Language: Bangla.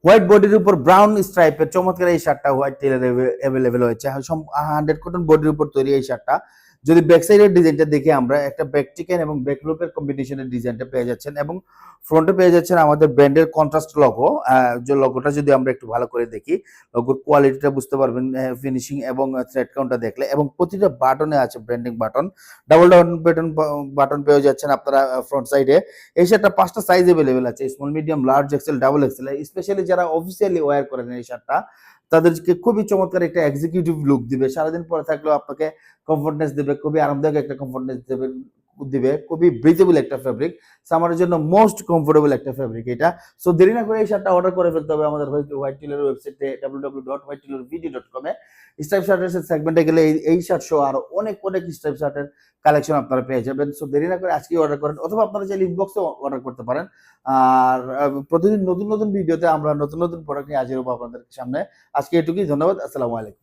হোয়াইট বডির উপর ব্রাউন স্ট্রাইপের চমৎকার এই শার্টটা হোয়াইট টেলার অ্যাভেলেবেল হয়েছে 100 কটন বডির উপর তৈরি এই শার্টটা। যদি ব্যাক সাইডের ডিজাইনটা দেখি আমরা একটা ব্যাক চিকেন এবং ব্যাক লুপের কম্বিনেশনের ডিজাইনটা পেয়ে যাচ্ছেন এবং ফ্রন্টে পেয়ে যাচ্ছেন আমাদের ব্র্যান্ডের কন্ট্রাস্ট লোগো। যে লোগোটা যদি আমরা একটু ভালো করে দেখি, লোগোর কোয়ালিটিটা বুঝতে পারবেন ফিনিশিং এবং থ্রেড কাউন্টটা দেখলে, এবং প্রতিটা বাটনে আছে branding button, double button button পেয়ে যাচ্ছেন আপনারা ফ্রন্ট সাইডে। এই শার্টটা 5টা সাইজ अवेलेबल আছে, small, medium, large, XL, double XL. Specially যারা অফিসিয়ালি ওয়্যার করেন এই শার্টটা, তাদেরকে খুবই চমৎকার একটা এক্সিকিউটিভ লুক দিবে। সারাদিন পরে থাকলেও আপনাকে কমফোর্টনেস দেবে, খুবই আরামদায়ক একটা কমফোর্টনেস দিবে, খুবই ব্রিথেবল একটা ফেব্রিক, সামারের জন্য মোস্ট কমফোর্টেবল একটা ফেব্রিক এটা। সো দেরি না করে এই শার্টটা অর্ডার করে ফেলতে হবে আমাদের হোয়াইট টেলার ওয়েবসাইটে www.whitetailorvd.com এ। স্ট্রাইপ শার্টের সেগমেন্টে গেলে এই শার্ট সহ আরো অনেক স্ট্রাইপ শার্টের কালেকশন আপনারা পেয়ে যাবেন। সো দেরি না করে আজকেই অর্ডার করেন, অথবা আপনারা চাইলে ইনবক্সে অর্ডার করতে পারেন। আর প্রতিদিন নতুন ভিডিওতে আমরা নতুন প্রোডাক্ট নিয়ে হাজির হবো আপনাদের সামনে। আজকে এটুকুই, ধন্যবাদ, আসসালামু আলাইকুম।